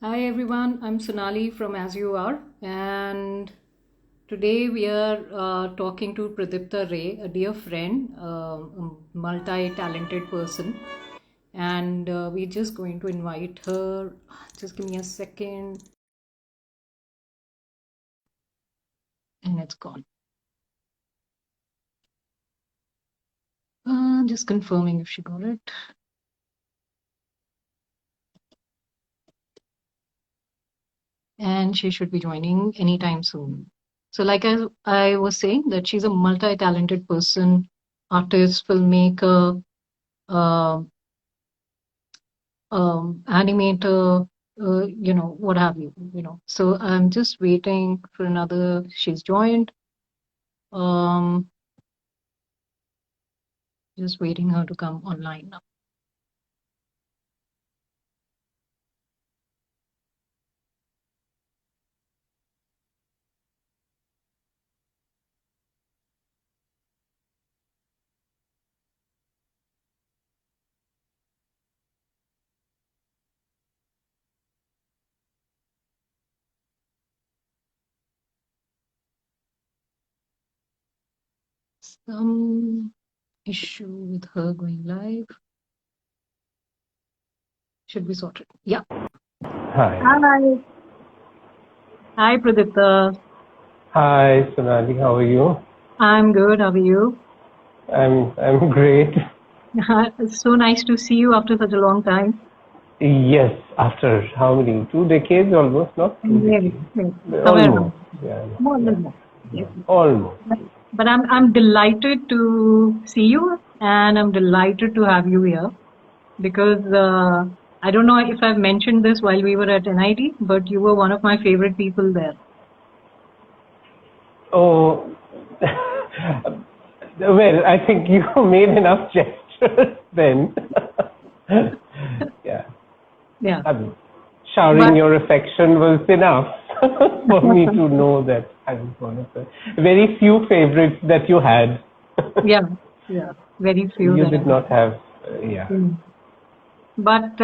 Hi everyone, I'm Sonali from As You Are, and today we are talking to Pradipta Ray, a dear friend, a multi-talented person, and we're just going to invite her. Just give me a second, and it's gone. Just confirming if she got it. And she should be joining anytime soon. So, like I was saying, that she's a multi-talented person, artist, filmmaker, uh, animator, what have you. So I'm just waiting for another. She's joined. Um, just waiting her to come online now. Some issue with her going live. Should be sorted. Yeah. Hi. Hi. Hi, Pradipta. Hi, Sonali. How are you? I'm good. How are you? I'm great. It's so nice to see you after such a long time. Yes, after how many? 2 decades almost, not 2 decades. Almost. Yeah. More Yeah. than that. Yes. Almost. But I'm delighted to see you, and I'm delighted to have you here because I don't know if I've mentioned this while we were at NIT, but you were one of my favorite people there. Oh, well, I think you made enough gestures then. Yeah. Yeah. I mean, showering your affection was enough for me to know that I was one of the very few favorites that you had. Yeah. Very few. You did not have, yeah. But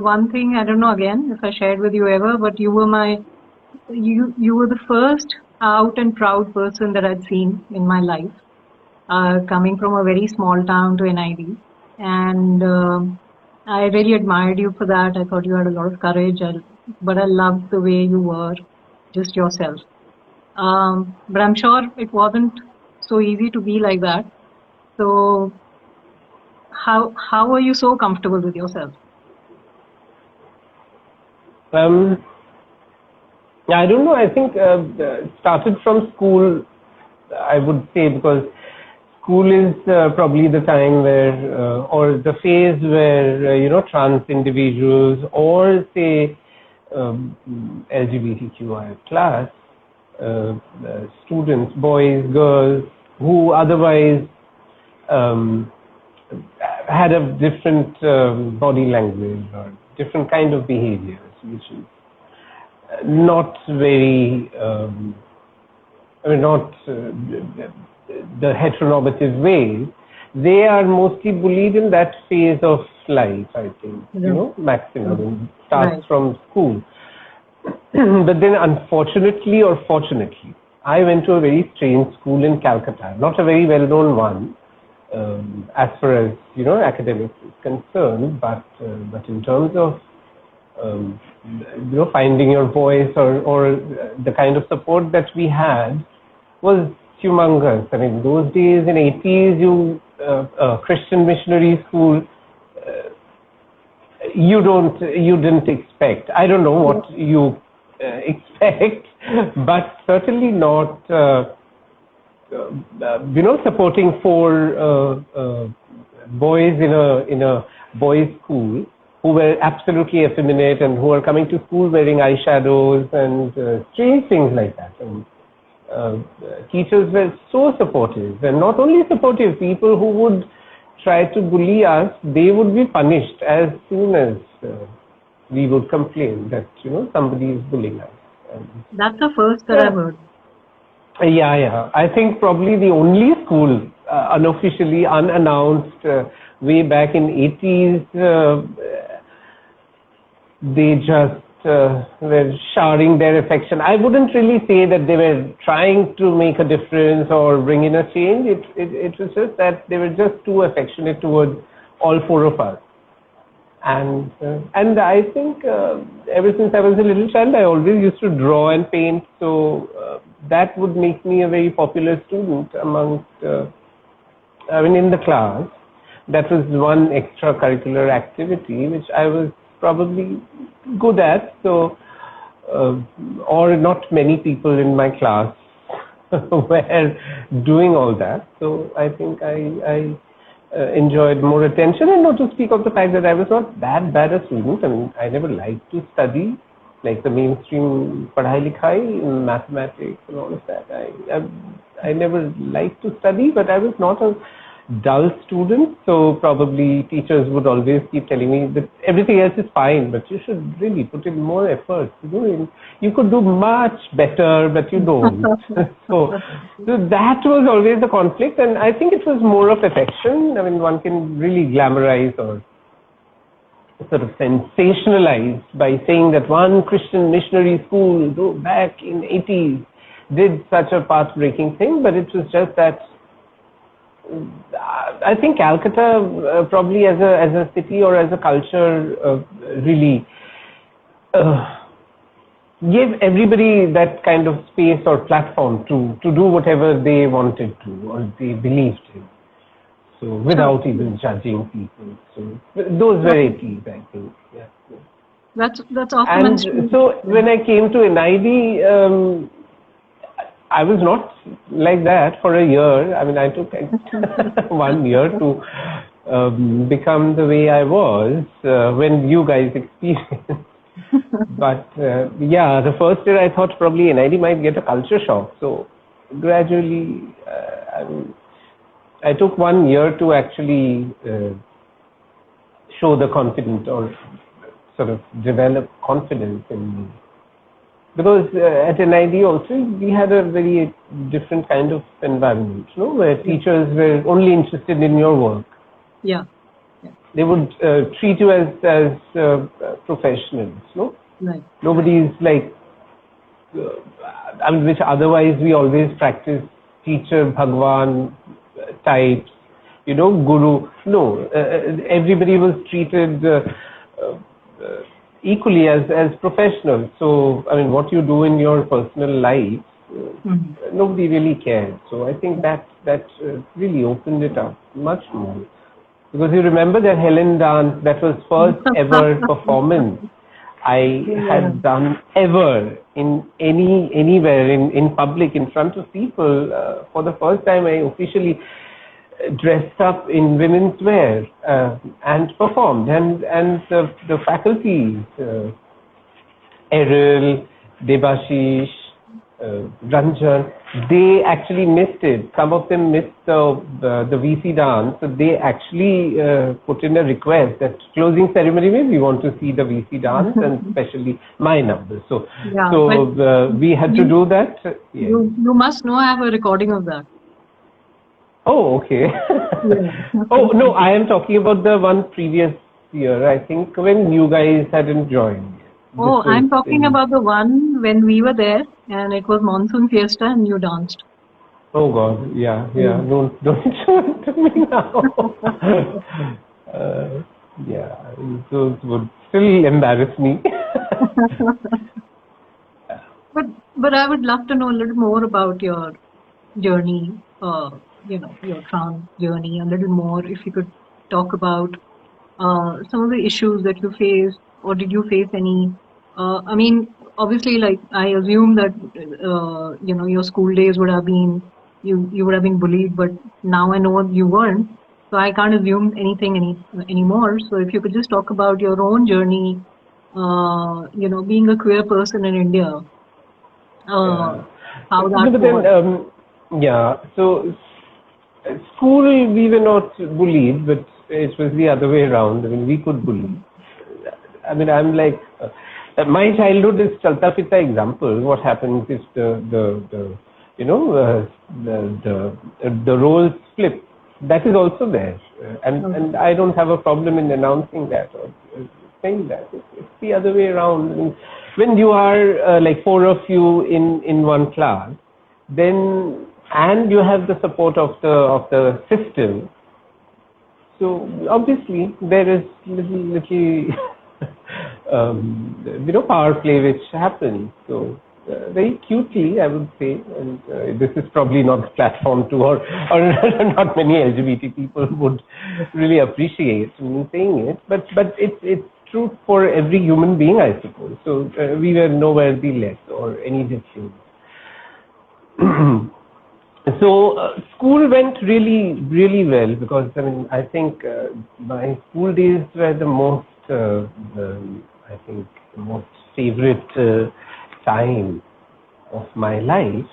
one thing, I don't know again if I shared with you ever, but you were you were the first out and proud person that I'd seen in my life, coming from a very small town to NID. And I really admired you for that. I thought you had a lot of courage, but I loved the way you were, just yourself. But I'm sure it wasn't so easy to be like that. So how are you so comfortable with yourself? I don't know. I think it started from school, I would say, because school is probably the time where, or the phase where, trans individuals or say LGBTQI plus students, boys, girls, who otherwise had a different body language or different kind of behaviors, which is not very, not the heteronormative way. They are mostly bullied in that phase of life, I think, maximum. It starts from school. But then unfortunately or fortunately, I went to a very strange school in Calcutta, not a very well-known one, as far as, academics is concerned, but in terms of finding your voice or the kind of support that we had was humongous. I mean, those days in 80s, Christian missionary school, you didn't expect. I don't know what you expect, but certainly not, supporting four boys in a boys' school who were absolutely effeminate and who are coming to school wearing eyeshadows and strange things like that. And teachers were so supportive, and not only supportive, people who would try to bully us, they would be punished as soon as we would complain that somebody is bullying us. That's the first that I've heard. Yeah. I think probably the only school unofficially, unannounced, way back in 80s, they just were showering their affection. I wouldn't really say that they were trying to make a difference or bring in a change. It was just that they were just too affectionate towards all four of us. And I think ever since I was a little child, I always used to draw and paint. So that would make me a very popular student amongst, in the class. That was one extracurricular activity which I was probably good at. So, or not many people in my class were doing all that. So I think I enjoyed more attention, and not to speak of the fact that I was not that bad a student. I mean, I never liked to study like the mainstream padhai likhai, mathematics and all of that. I never liked to study, but I was not a dull student, so probably teachers would always keep telling me that everything else is fine, but you should really put in more effort. You could do much better, but you don't. so that was always the conflict, and I think it was more of affection. I mean, one can really glamorize or sort of sensationalize by saying that one Christian missionary school back in 80s did such a path-breaking thing, but it was just that I think Calcutta probably as a city or as a culture really gave everybody that kind of space or platform to do whatever they wanted to or they believed in. So without even judging people. So those were 80s, I think. Yeah. That's awesome. And so when I came to Eidi, I was not like that for a year. I mean, I took 1 year to become the way I was when you guys experienced. But yeah, the first year I thought probably NID might get a culture shock. So gradually, I took 1 year to actually show the confidence or sort of develop confidence in me. Because at NID also, we had a very different kind of environment, where teachers were only interested in your work. Yeah. They would treat you as professionals, Right. Nobody's like, which otherwise we always practice teacher, Bhagwan types, guru. No, everybody was treated equally as professionals. So, I mean, what you do in your personal life, nobody really cared. So I think that really opened it up much more. Because you remember that Helen dance, that was first ever performance I had done ever in anywhere in public in front of people. For the first time I officially dressed up in women's wear and performed, and the faculty, Errol, Debashish, Ranjan, they actually missed it. Some of them missed the VC dance, so they actually put in a request that closing ceremony we want to see the VC dance and especially my number. So we had to do that. Yeah. You must know I have a recording of that. Oh, okay. Oh, no, I am talking about the one previous year, I think, when you guys hadn't joined. Oh, I'm talking about the one when we were there and it was monsoon fiesta and you danced. Oh God, yeah. Don't show it to me now. Yeah, those would still embarrass me. But I would love to know a little more about your journey, your trans journey, a little more. If you could talk about some of the issues that you faced, or did you face any? I mean, obviously, like I assume that your school days would have been you would have been bullied, but now I know you weren't, so I can't assume anything anymore. So if you could just talk about your own journey, being a queer person in India, how that was. So school we were not bullied, but it was the other way around. I mean, we could bully. I mean, I'm like, my childhood is Chalta Pita example. What happens if the roles flip? That is also there, and I don't have a problem in announcing that or saying that. It's the other way around. I mean, when you are like 4 of you in one class, then and you have the support of the system. So obviously there is little power play which happens. So very cutely, I would say, and this is probably not the platform to, or not many LGBT people would really appreciate me saying it, but it's true for every human being, I suppose. So we were nowhere the less or any different. So school went really well, because I mean, I think my school days were the most most favorite time of my life.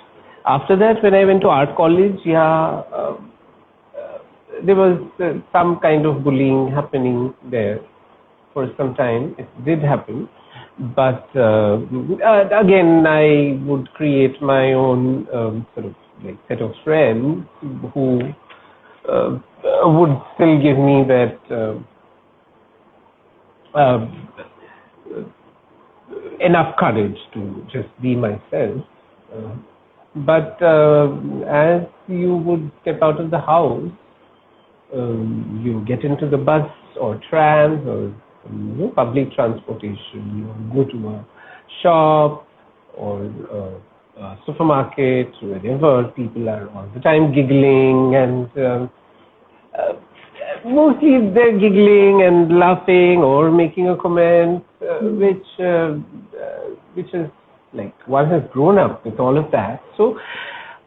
After that, when I went to art college, there was some kind of bullying happening there for some time. It did happen, but again, I would create my own sort of like set of friends who would still give me that enough courage to just be myself. But as you would step out of the house, you get into the bus or trams or public transportation, you go to a shop or a supermarket, wherever people are all the time giggling, and mostly they're giggling and laughing or making a comment, which is like one has grown up with all of that. So,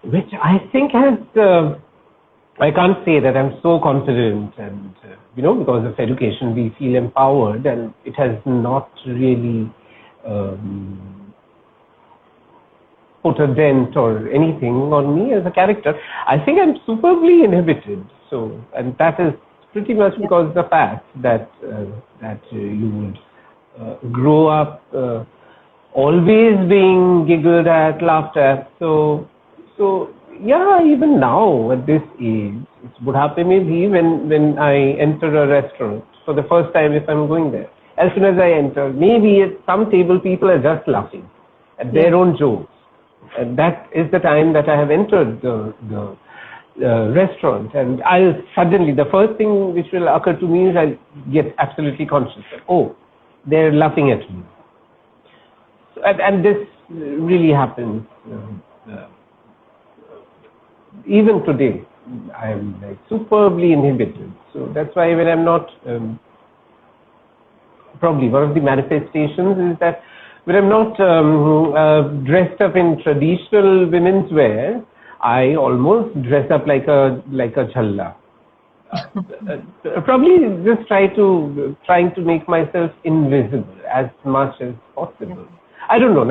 which I think has, I can't say that I'm so confident, and because of education we feel empowered, and it has not really put a dent or anything on me as a character. I think I'm superbly inhibited. So, and that is pretty much because of the fact that you would grow up always being giggled at, laughed at. So yeah, even now at this age, it's Budhape mein bhi, when I enter a restaurant for the first time, if I'm going there, as soon as I enter, maybe at some table people are just laughing at their own jokes. And that is the time that I have entered the restaurant, and I'll suddenly, the first thing which will occur to me is I'll get absolutely conscious that, oh, they're laughing at me. And this really happens even today. I'm like superbly inhibited. So that's why when I'm not, probably one of the manifestations is that when I'm not dressed up in traditional women's wear, I almost dress up like a chhalla. Probably just trying to make myself invisible as much as possible. I don't know.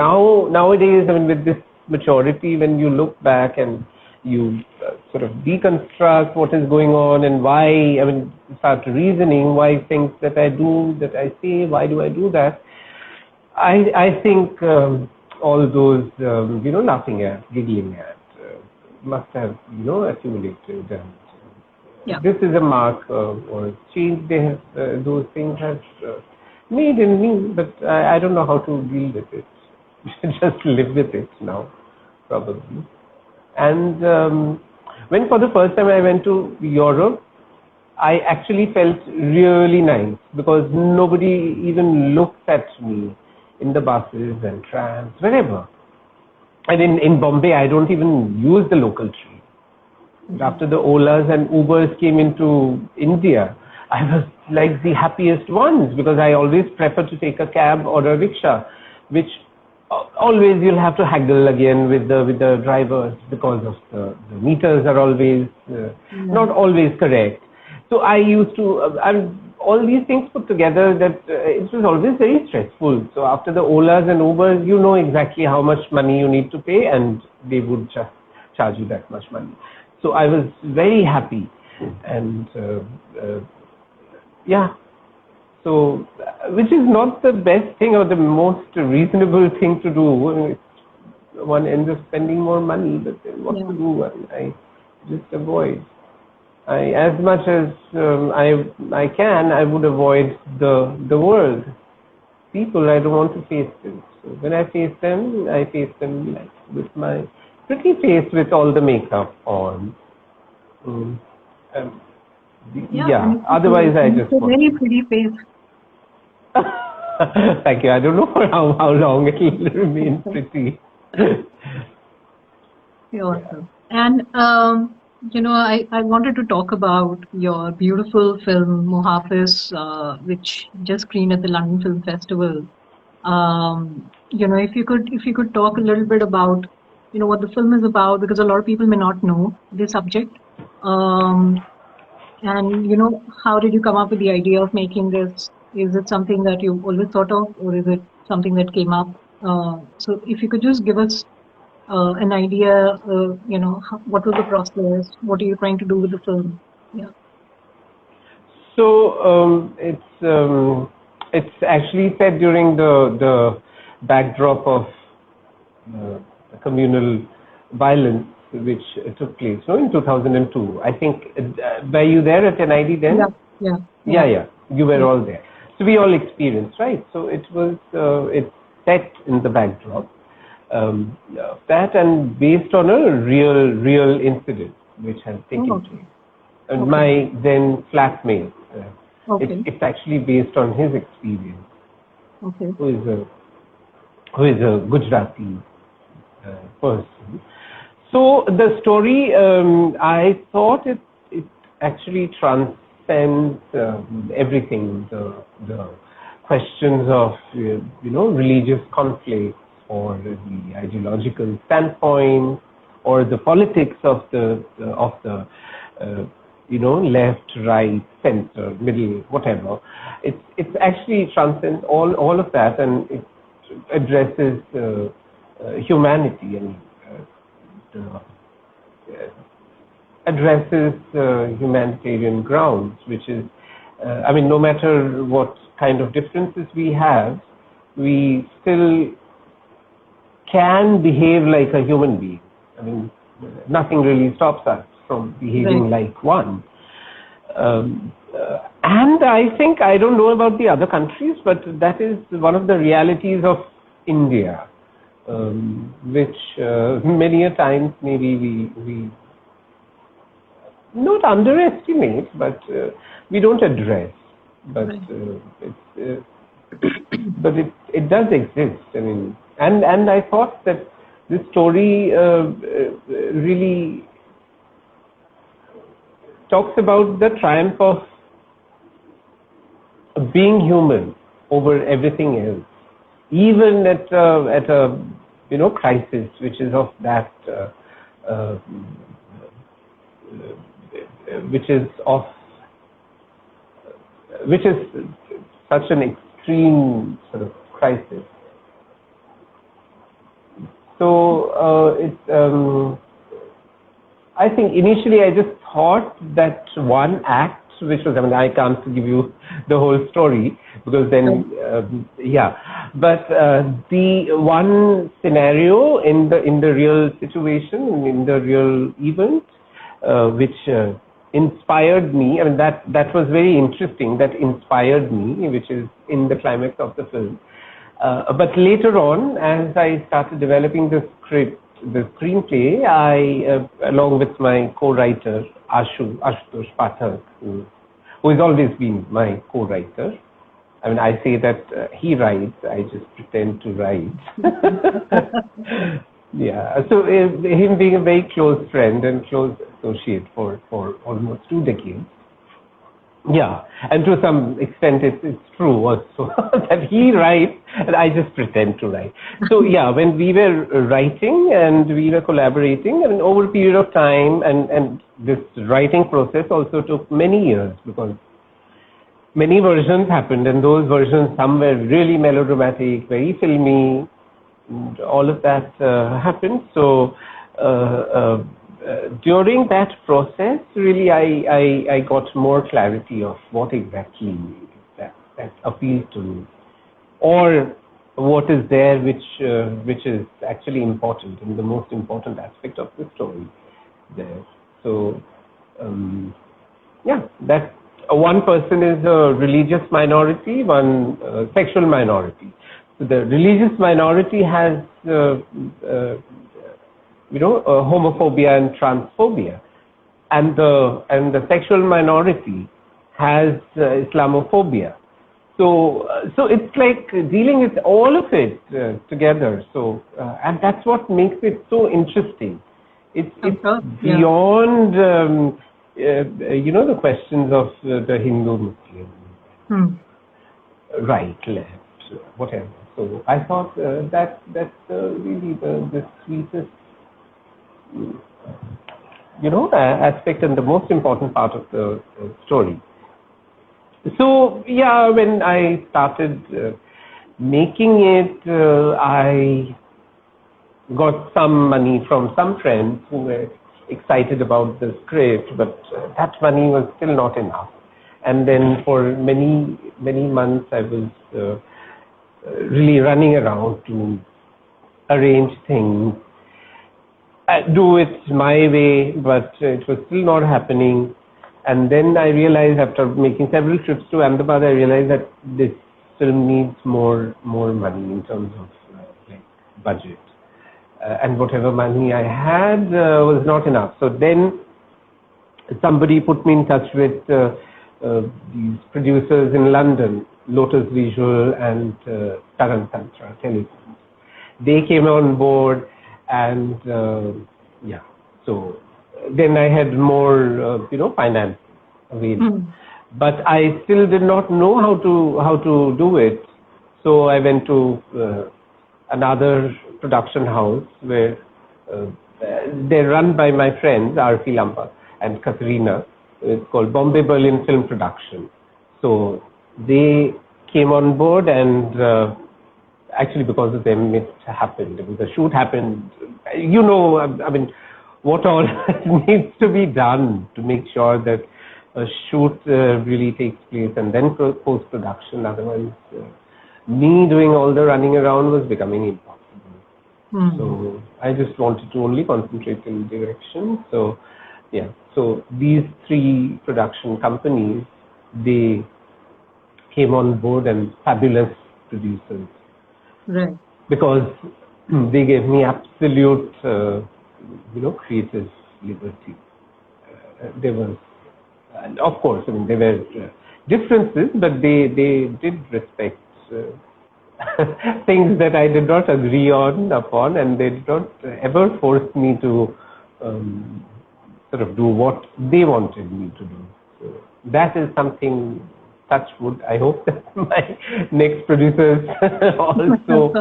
Nowadays, I mean, with this maturity, when you look back and you sort of deconstruct what is going on and why, I mean, start reasoning why things that I do, that I say, why do I do that? I think all those, laughing at, giggling at, must have, accumulated. And this is a mark or change they have, those things have made in me, but I don't know how to deal with it. Just live with it now, probably. And when for the first time I went to Europe, I actually felt really nice, because nobody even looked at me in the buses and trams, wherever. And in Bombay, I don't even use the local train. After the Olas and Ubers came into India, I was like the happiest ones, because I always prefer to take a cab or a rickshaw, which always you'll have to haggle again with the drivers, because of the meters are always not always correct. So I used to, all these things put together, that it was always very stressful. So after the Olas and Ubers, you know exactly how much money you need to pay, and they would just charge you that much money. So I was very happy, and so which is not the best thing or the most reasonable thing to do. I mean, one ends up spending more money, but then what to do? I just avoid. as much as I can, I would avoid the world. People, I don't want to face them. So when I face them like with my pretty face with all the makeup on. Yeah. Otherwise, I just. It's a very pretty face. Thank you. I don't know for how long it will remain pretty. Awesome. And I wanted to talk about your beautiful film 𝘞𝘌 which just screened at the London Film Festival. If you could talk a little bit about what the film is about, because a lot of people may not know the subject. And how did you come up with the idea of making this? Is it something that you always thought of, or is it something that came up? So if you could just give us an idea, what was the process? What are you trying to do with the film? Yeah. So it's actually set during the backdrop of the communal violence which took place in 2002. I think, were you there at an Eidi then? Yeah. You were all there. So we all experienced, right? So it was it's set in the backdrop that, and based on a real incident which has taken place. And my then flatmate, it's actually based on his experience. Who is a Gujarati person. So the story, I thought it actually transcends everything, the questions of religious conflicts, or the ideological standpoint, or the politics of the left, right, center, middle, whatever. It's actually transcends all of that, and it addresses humanity and addresses humanitarian grounds, which is, no matter what kind of differences we have, we still can behave like a human being. Nothing really stops us from behaving like one. And I think, I don't know about the other countries, but that is one of the realities of India, which many a times maybe we not underestimate, but we don't address. But but it does exist. And I thought that this story really talks about the triumph of being human over everything else, even at a crisis which is of that which is such an extreme sort of crisis. So I think initially I just thought that one act, which was, I can't give you the whole story because then, but the one scenario in the real situation, in the real event, which inspired me, that was very interesting, that inspired me, which is in the climax of the film. But later on, as I started developing the script, the screenplay, I, along with my co-writer, Ashutosh Pathak, who has always been my co-writer. I say that he writes, I just pretend to write. So him being a very close friend and close associate for almost 2 decades. And to some extent it's true also that he writes and I just pretend to write. So when we were writing and we were collaborating, over a period of time, and this writing process also took many years because many versions happened, and those versions, some were really melodramatic, very filmy, and all of that happened. So during that process, really, I got more clarity of what exactly that appealed to me, or what is there which is actually important and the most important aspect of the story there. So that one person is a religious minority, one sexual minority. So the religious minority has, homophobia and transphobia, and the sexual minority has Islamophobia. So it's like dealing with all of it together. So and that's what makes it so interesting. It's beyond the questions of the Hindu-Muslim, right, left, whatever. So I thought that's really the sweetest, aspect and the most important part of the story. So when I started making it, I got some money from some friends who were excited about the script, but that money was still not enough. And then for many months I was really running around to arrange things, do it my way, but it was still not happening. And then I realized, after making several trips to Ahmedabad, I realized that this film needs more money in terms of budget. And whatever money I had was not enough. So then somebody put me in touch with these producers in London, Lotus Visual and Taran Tantra Television. They came on board, and so then I had more finance available. But I still did not know how to do it. So I went to another production house where they're run by my friends Arfi Lampa and Katrina. It's called Bombay Berlin Film Production. So they came on board, and actually because of them it happened. The shoot happened. I mean, what all needs to be done to make sure that a shoot really takes place, and then post-production. Otherwise, me doing all the running around was becoming impossible. So I just wanted to only concentrate in direction. So these three production companies, they came on board, and fabulous producers. Right. Because they gave me absolute, creative liberty. There was, and of course, I mean, there were differences, but they did respect things that I did not agree upon, and they did not ever force me to sort of do what they wanted me to do. So that is something, touch wood, I hope that my next producers also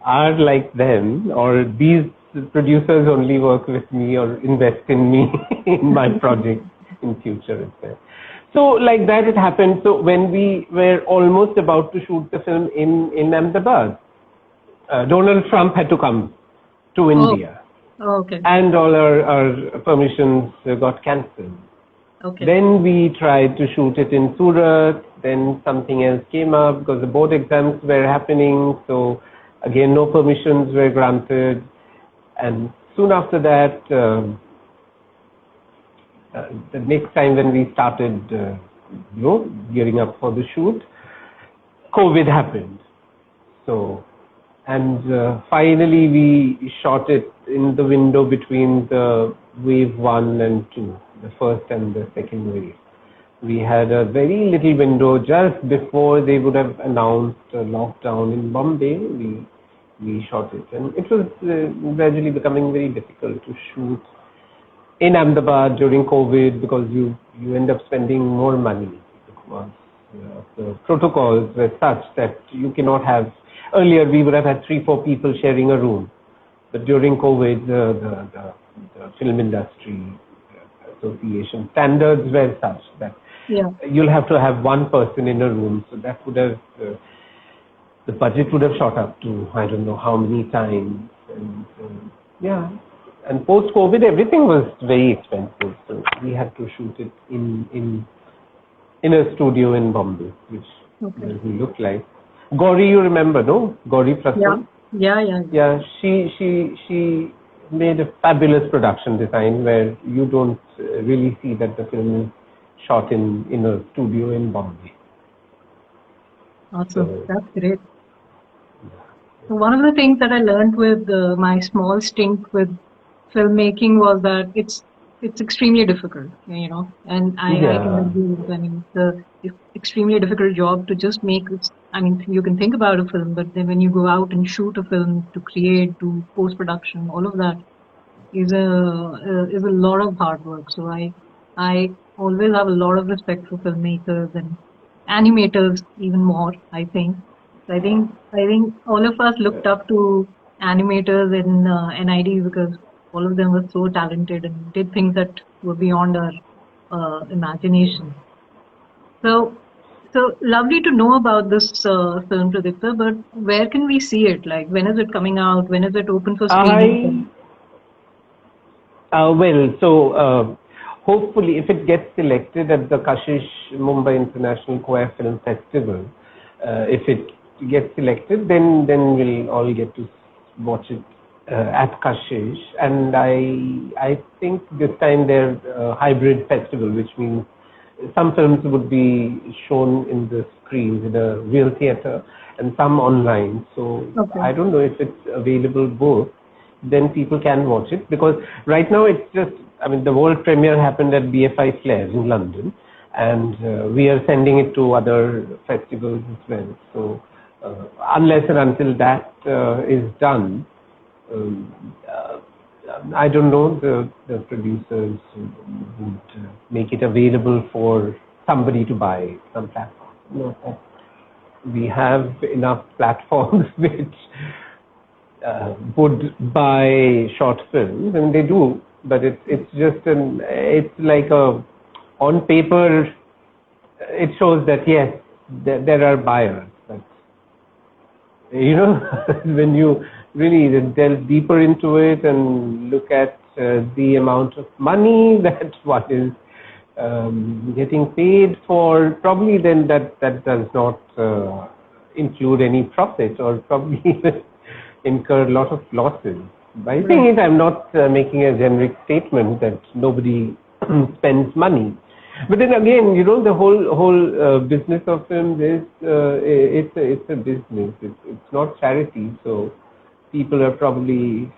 are like them, or these producers only work with me or invest in me in my project in future itself. So like that it happened. So when we were almost about to shoot the film in Ahmedabad, Donald Trump had to come to India. Oh, okay. And all our permissions got cancelled. Okay. Then we tried to shoot it in Surat. Then something else came up because the board exams were happening. So again, no permissions were granted. And soon after that, the next time when we started, gearing up for the shoot, COVID happened. So, and finally we shot it in the window between the wave 1 and 2, the first and the second wave. We had a very little window just before they would have announced a lockdown in Bombay. We shot it, and it was gradually becoming very difficult to shoot in Ahmedabad during COVID because you end up spending more money because the protocols were such that you cannot have. Earlier we would have had 3-4 people sharing a room, but during COVID the film industry association standards were such that you'll have to have one person in a room. So that would have the budget would have shot up to I don't know how many times, and and post-COVID everything was very expensive. So we had to shoot it in a studio in Bombay, which we looked like. Gauri, you remember, no? Gauri Prasad? Yeah, she made a fabulous production design where you don't really see that the film is shot in a studio in Bombay. Awesome. That's great. So one of the things that I learned with my small stint with filmmaking was that it's extremely difficult, and I can agree. I mean, it's extremely difficult job to just make it. I mean, you can think about a film, but then when you go out and shoot a film, to create, to post production, all of that is a lot of hard work. So I always have a lot of respect for filmmakers and animators, even more, I think. So I think all of us looked up to animators in Eidi because all of them were so talented and did things that were beyond our imagination. So lovely to know about this film, Pradipta, but where can we see it? Like, when is it coming out? When is it open for screening? Hopefully, if it gets selected at the Kashish Mumbai International Queer Film Festival, if it gets selected, then we'll all get to watch it at Kashish. And I think this time they're a hybrid festival, which means some films would be shown in the screens in a real theater and some online. So I don't know if it's available both. Then people can watch it, because right now it's just, I mean, the world premiere happened at BFI Flair in London, and we are sending it to other festivals as well. So unless and until that is done, I don't know, the producers would make it available for somebody to buy some platform. No, we have enough platforms which would buy short films, and they do, but it's just it's like on paper it shows that yes, there are buyers, but when you really delve deeper into it and look at the amount of money that one is getting paid for, probably then that does not include any profit, or probably incur a lot of losses. By saying it, I'm not making a generic statement that nobody spends money. But then again, the whole business of films is it's a business. It's not charity. So people are probably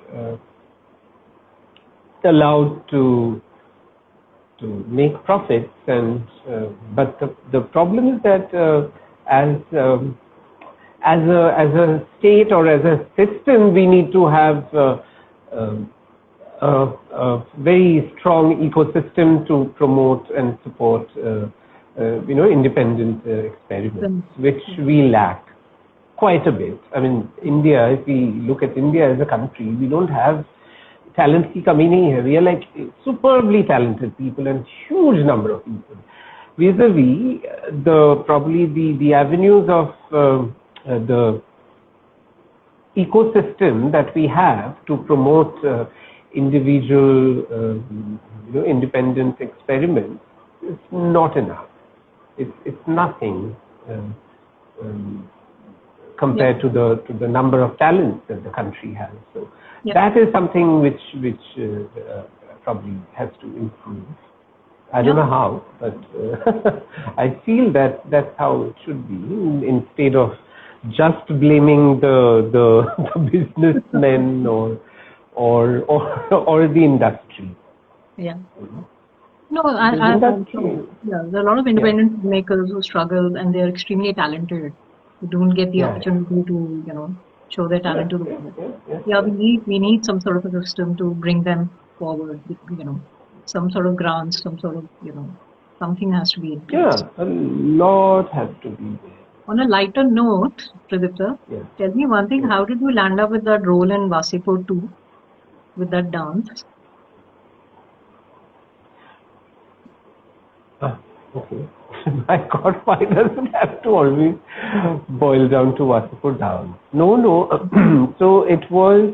allowed to make profits, and but the problem is that as a state or as a system, we need to have a very strong ecosystem to promote and support independent experiments, which we lack quite a bit. I mean, India, if we look at India as a country, we don't have talent ki kami nahi hai. We are like superbly talented people and huge number of people. Vis-a-vis the avenues of the ecosystem that we have to promote individual independent experiments is not enough. It's nothing compared to the number of talents that the country has. So that is something which probably has to improve. I don't know how, but I feel that that's how it should be, instead of just blaming the businessmen or the industry. Yeah. No, there are a lot of independent makers who struggle, and they are extremely talented, who don't get the opportunity to show their talent to the world. We need some sort of a system to bring them forward. Some sort of grants, some sort of something has to be in place. Yeah, a lot has to be there. On a lighter note, Pradipta, tell me one thing. How did you land up with that role in Wasipur 2, with that dance? Okay. My God, why does it have to always boil down to Wasipur dance? No. So it was,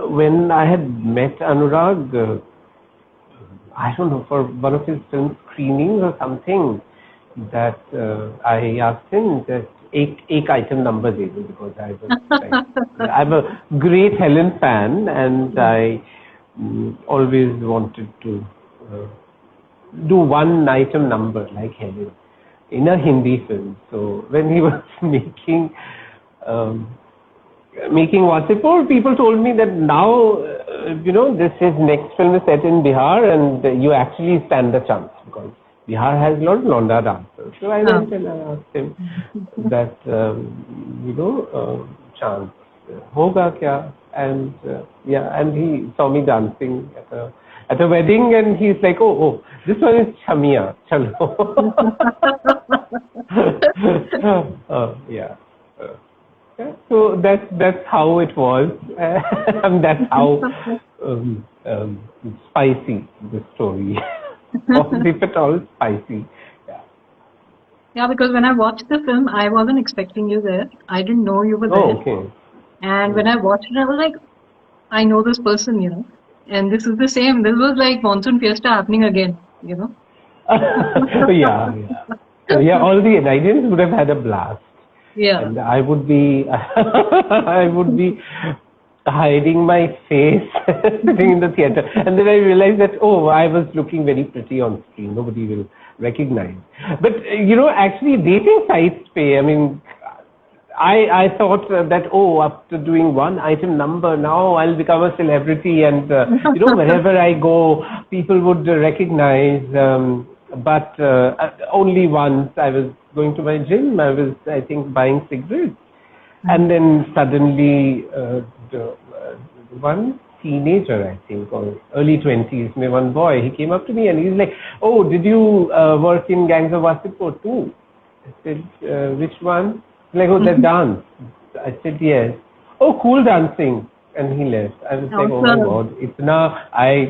when I had met Anurag, I don't know, for one of his film screenings or something, that I asked him that ek item number de do, because I was like, I'm a great Helen fan, and I always wanted to do one item number like hell in a Hindi film. So when he was making Wasipur, people told me that now, this his next film is set in Bihar and you actually stand a chance because Bihar has a lot of Londa dancers. So I went and I asked him that, chance, hoga kya? And and he saw me dancing at a wedding and he's like, oh, this one is Chamia, chalo. So that's how it was, and that's how spicy the story. If at all spicy. Yeah, because when I watched the film, I wasn't expecting you there. I didn't know you were there. Oh, okay. And when I watched it, I was like, I know this person, and this is the same. This was like Monsoon Fiesta happening again, Yeah. All the Indians would have had a blast. Yeah. And I would be hiding my face sitting in the theater. And then I realized that, I was looking very pretty on screen. Nobody will recognize. But, actually dating sites pay. I mean, I thought that, after doing one item number, now I'll become a celebrity and, wherever I go, people would recognize. But only once I was going to my gym, I was, I think, buying cigarettes. And then suddenly, one teenager, I think, or early 20s, one boy, he came up to me and he's like, did you work in Gangs of Wasipur too? I said, which one? Like, that dance. I said, yes. Oh, cool dancing. And he left. I was like, oh my God.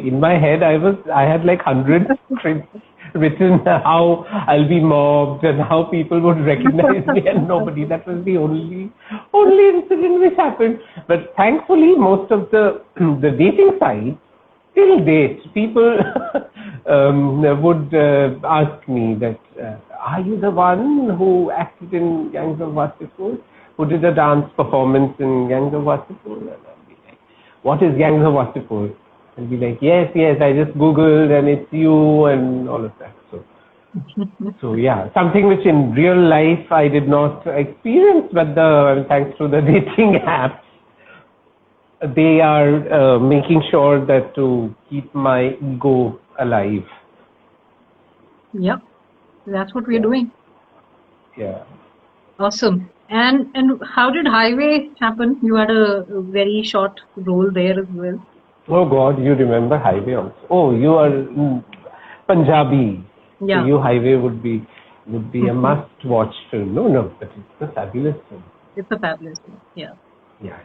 In my head, I had like 100 scripts written how I'll be mobbed and how people would recognize me and nobody. That was the only incident which happened. But thankfully, most of the dating sites still date. People would ask me that, are you the one who acted in Gangs of Wasipur? Who did a dance performance in Gangs of Wasipur? And I'll be like, what is Gangs of Wasipur? And be like, yes, I just Googled and it's you and all of that. So yeah, something which in real life I did not experience, but thanks to the dating apps, they are making sure that to keep my ego alive. Yep, that's what we're doing. Yeah. Awesome. And how did Highway happen? You had a very short role there as well. Oh God, you remember Highway also? Oh, you are Punjabi. Yeah. So you Highway would be a must-watch film. No, but it's a fabulous film. It's a fabulous film. Yeah. Yeah.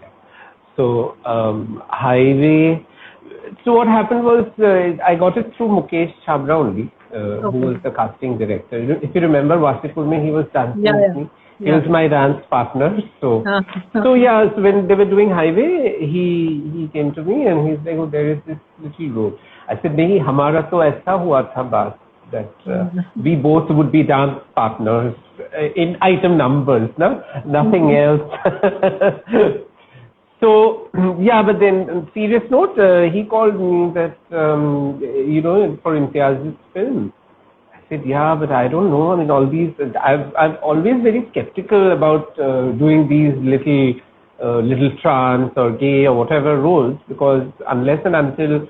So Highway. So what happened was I got it through Mukesh Chhabra only, who was the casting director. If you remember Wasipur mein, he was dancing with me. He was my dance partner. So when they were doing Highway, he came to me and he's like, there is this little role. I said, nahi, hamara to aisa hua tha baat that we both would be dance partners in item numbers, no? Nothing else. So, but then on serious note, he called me that, for Imtiaz's film. I said, but I don't know. I mean, all these, I'm always very skeptical about doing these little trans or gay or whatever roles, because unless and until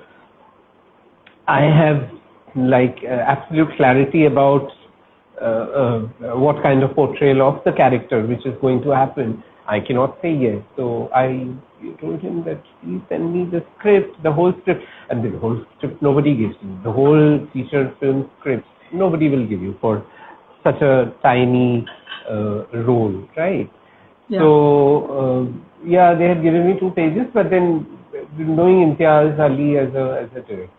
I have absolute clarity about what kind of portrayal of the character which is going to happen, I cannot say yes. So I told him that please send me the script, the whole script. And the whole script nobody gives you. The whole feature film script nobody will give you for such a tiny role, right? Yeah. So they had given me 2 pages, but then knowing Imtiaz Ali as a director,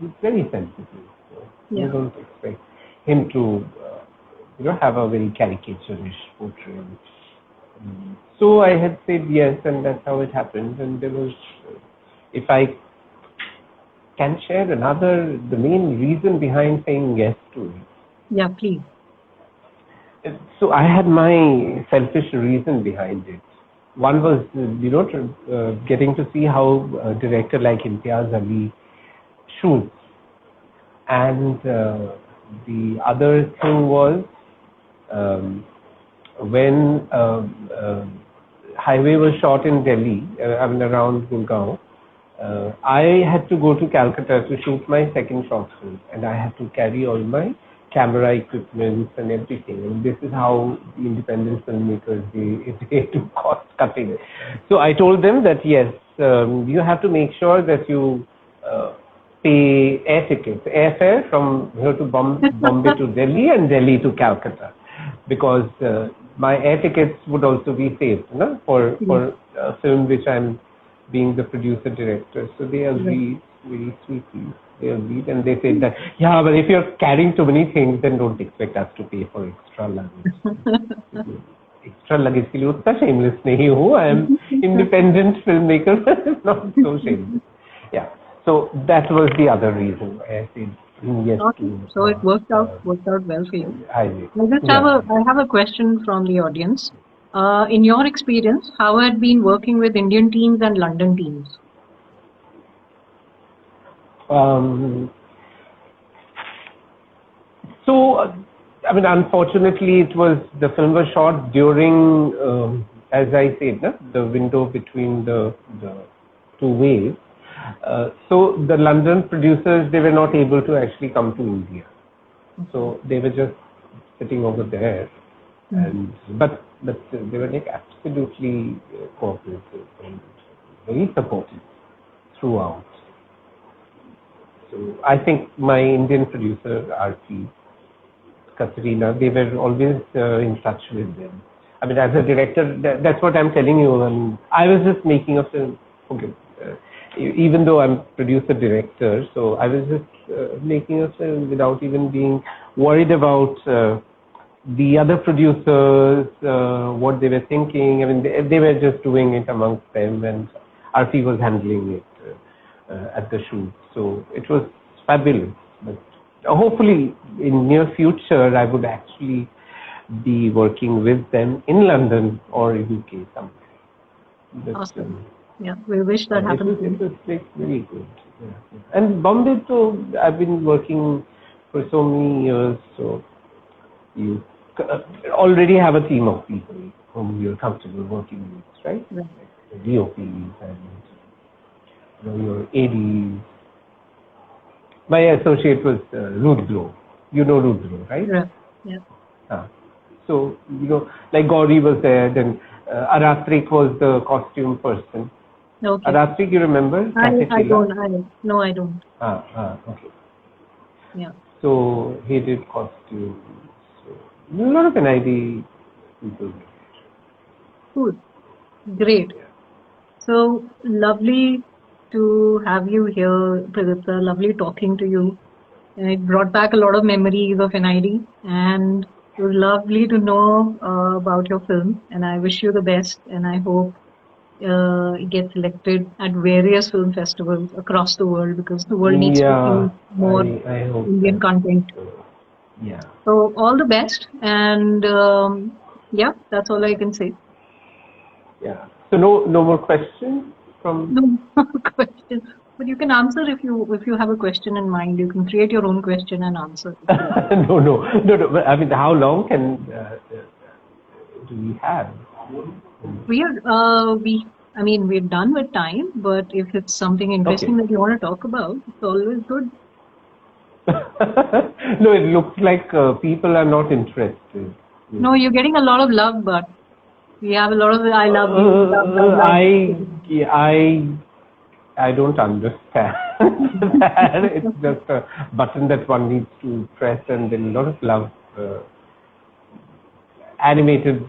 he's very sensitive. So you don't expect him to have a very caricaturish portrayal. So I had said yes, and that's how it happened. And there was, if I can share the main reason behind saying yes to it. Yeah, please. So I had my selfish reason behind it. One was, getting to see how a director like Imtiaz Ali shoots. And the other thing was when highway was shot in Delhi, around 𝘞𝘌, I had to go to Calcutta to shoot my second short film, and I had to carry all my camera equipment and everything. And this is how the independent filmmakers they do cost cutting. So I told them that yes, you have to make sure that you pay air tickets, airfare from here to Bombay to Delhi and Delhi to Calcutta, because my air tickets would also be saved, for a film which I'm being the producer director. So they agreed very sweetly. They agreed and they said that, yeah, but if you're carrying too many things, then don't expect us to pay for extra luggage. Extra luggage ke liye utna shameless nahi hu. I am independent filmmaker, not so shameless. Yeah. So that was the other reason why I said yes. So it worked out well for you. I have a question from the audience. In your experience, how had been working with Indian teams and London teams? Unfortunately, the film was shot during, as I said, the window between the two waves. So the London producers, they were not able to actually come to India. So they were just sitting over there. But they were absolutely cooperative and very supportive throughout. So I think my Indian producer, RP, Katrina, they were always in touch with them. As a director, that's what I'm telling you. I was just making a film. Even though I'm producer-director, so I was just making a film without even being worried about the other producers, what they were thinking. They were just doing it amongst them, and RP was handling it at the shoot. So it was fabulous. But hopefully, in near future, I would actually be working with them in London or UK somewhere. But, awesome. Yeah, we wish that happened. It was very good. Yeah. And Bombay too, I've been working for so many years, so you already have a team of people whom you're comfortable working with, right? Like the DOPs and your Eidi. My associate was 𝘞𝘌. You know 𝘞𝘌, right? Yeah. So, like Gauri was there, then Raat Baki was the costume person. Okay. Raat Baki, you remember? I don't. No, I don't. Okay. Yeah. So he did costumes. So, a lot of Eidi people. Cool. Great. So lovely to have you here, Pradipta. Lovely talking to you. And it brought back a lot of memories of Eidi, and it was lovely to know about your film. And I wish you the best, and I hope it gets selected at various film festivals across the world, because the world needs to see more Indian content. Yeah. So all the best, and that's all I can say. Yeah. So no more questions from. No more questions, but you can answer if you have a question in mind. You can create your own question and answer. No. But how long can do we have? We're done with time, but if it's something interesting that you want to talk about, it's always good. No, it looks like people are not interested. No, you're getting a lot of love, but we have a lot of I love you. I don't understand that. It's just a button that one needs to press, and then a lot of love, animated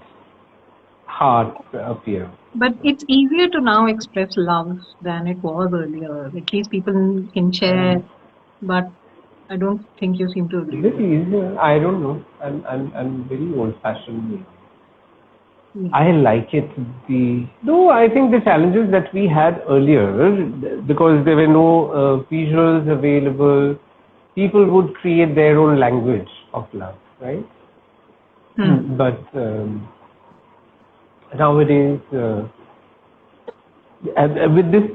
hearts appear. But it's easier to now express love than it was earlier. At least people can share, but I don't think you seem to agree. Is it easier? I don't know. I'm very old-fashioned. I like it. I think the challenges that we had earlier, because there were no visuals available, people would create their own language of love, right? But nowadays, with this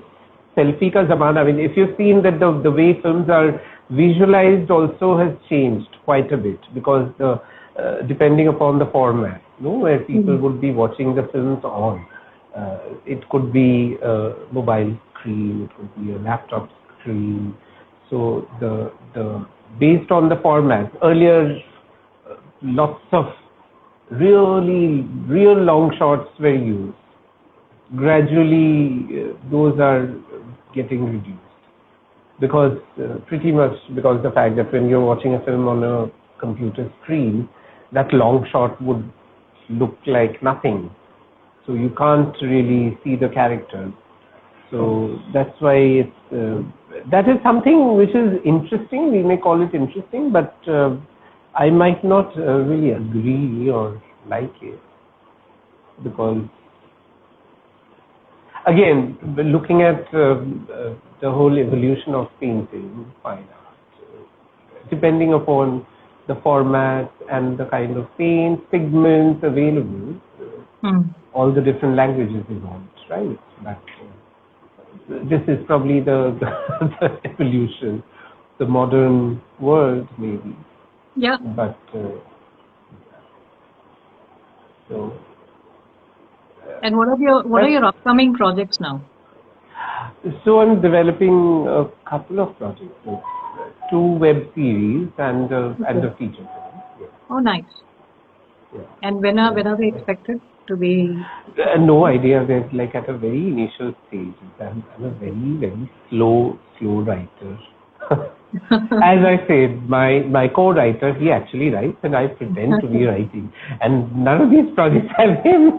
selfie ka zamana. I mean, if you've seen that the way films are visualized also has changed quite a bit, because depending upon the format, where people would be watching the films on. It could be a mobile screen, it could be a laptop screen. So based on the format, earlier lots of real long shots were used. Gradually, those are getting reduced, because pretty much because the fact that when you're watching a film on a computer screen, that long shot would look like nothing. So you can't really see the characters. So that's why it's that is something which is interesting. We may call it interesting, but I might not really agree or like it, because again, looking at the whole evolution of painting, fine art, depending upon the format and the kind of paint, pigments available, all the different languages evolved, right? But this is probably the evolution, the modern world, maybe. Yeah. But so. And what are your upcoming projects now? So I'm developing a couple of projects, so 2 web series and a feature film. Yeah. Oh, nice. Yeah. And when are they expected to be? No idea. They're like at a very initial stage. I'm a very slow writer. As I said, my co-writer, he actually writes, and I pretend to be writing. And none of these projects have him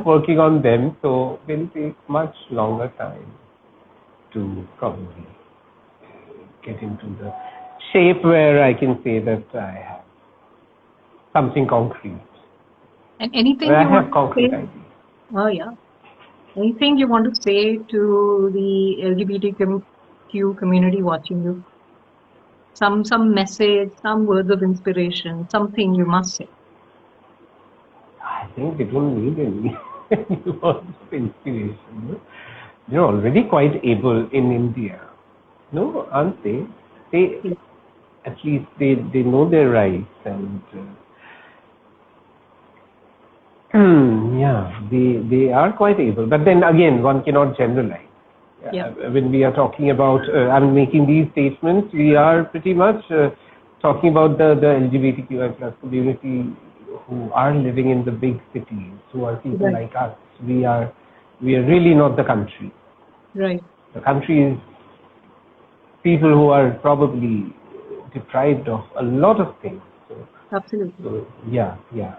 working on them, so it will take much longer time to probably get into the shape where I can say that I have something concrete. And anything where you I have want concrete to say? ideas. Oh yeah. Anything you want to say to the LGBTQ community watching you? Some message, some words of inspiration, something you must say. I think they don't need any words of inspiration. No? They're already quite able in India. No, aren't they? At least they know their rights, and yeah, they are quite able. But then again, one cannot generalize. Yeah. When we are talking about, making these statements, we are pretty much talking about the LGBTQI plus community who are living in the big cities, who are people like us. We are really not the country. Right. The country is people who are probably deprived of a lot of things. Absolutely. So yeah.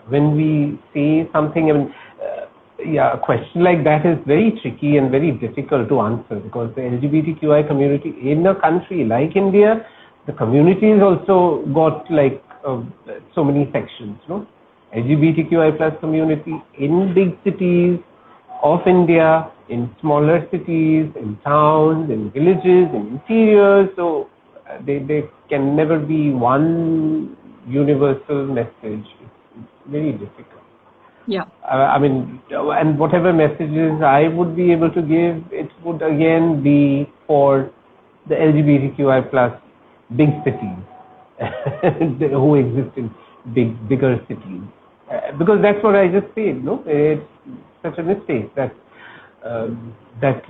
When we say something, I mean, a question like that is very tricky and very difficult to answer, because the LGBTQI community in a country like India, the community has also got like so many sections, no? LGBTQI plus community in big cities of India, in smaller cities, in towns, in villages, in interiors. So they can never be one universal message. It's very difficult. Yeah. I mean, and whatever messages I would be able to give, it would again be for the LGBTQI plus big cities who exist in bigger cities. Because that's what I just said, no? It's such a mistake that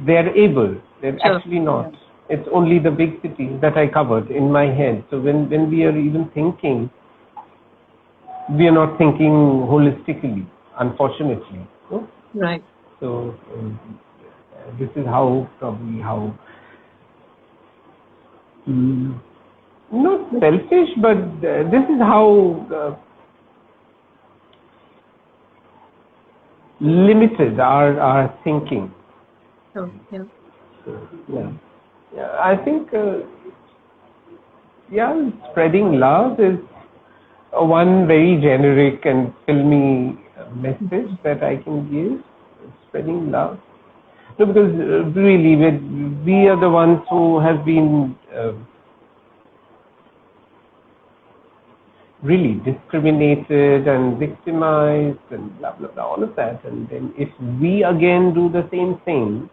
they're able. They're actually not. Yeah. It's only the big cities that I covered in my head. So when we are even thinking, we are not thinking holistically, unfortunately. No? Right. So this is how not selfish, but this is how limited our thinking. Oh, yeah. So, I think spreading love is one very generic and filmy message that I can give. Spreading love. No, because really we are the ones who have been really discriminated and victimized and blah blah blah, all of that. And then if we again do the same thing,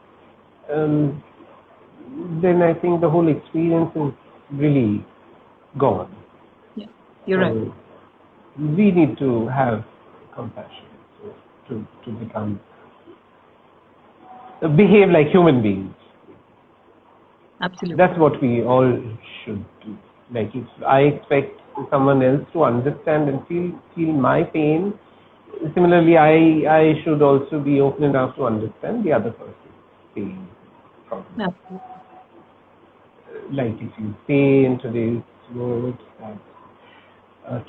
then I think the whole experience is really gone. Yeah, you're right. We need to have compassion to behave like human beings. Absolutely. That's what we all should do. Like if I expect someone else to understand and feel my pain, similarly I should also be open enough to understand the other person's pain. Absolutely. Like if you say in today's world that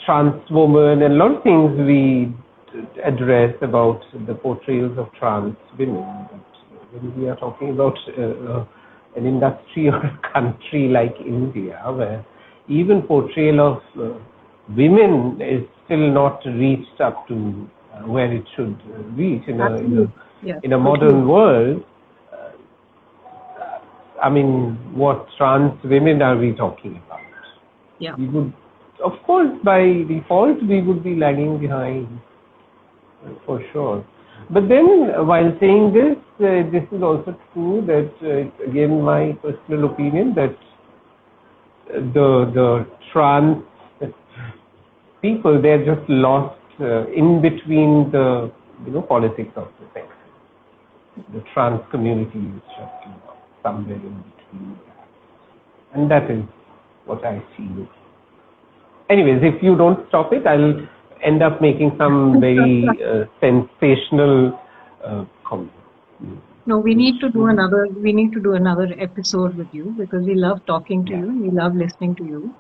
trans woman and a lot of things we address about the portrayals of trans women. But when we are talking about an industry or a country like India, where even portrayal of women is still not reached up to where it should reach in a modern world. I mean, what trans women are we talking about? Yeah. We would, of course, by default, we would be lagging behind, for sure. But then, while saying this, this is also true that, it's again my personal opinion, that the trans people, they're just lost in between the politics of the sex. The trans community is just somewhere in between that. And that is what I feel. Anyways, if you don't stop it, I'll end up making some very sensational comment. No, we need to do another episode with you, because we love talking to you, we love listening to you.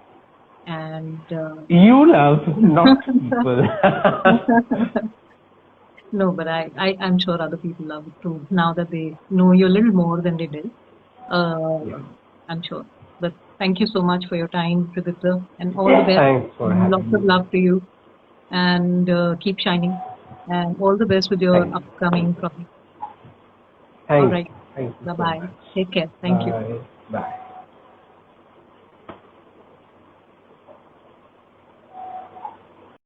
And you love, not people. No, but I'm sure other people love it too, now that they know you a little more than they did. I'm sure. But thank you so much for your time, Pradipta, and all the best. Thanks for having Lots of love to you, and keep shining, and all the best with your upcoming project. Thanks. All right. Thank you. Bye-bye. Take care. Thank you. Bye.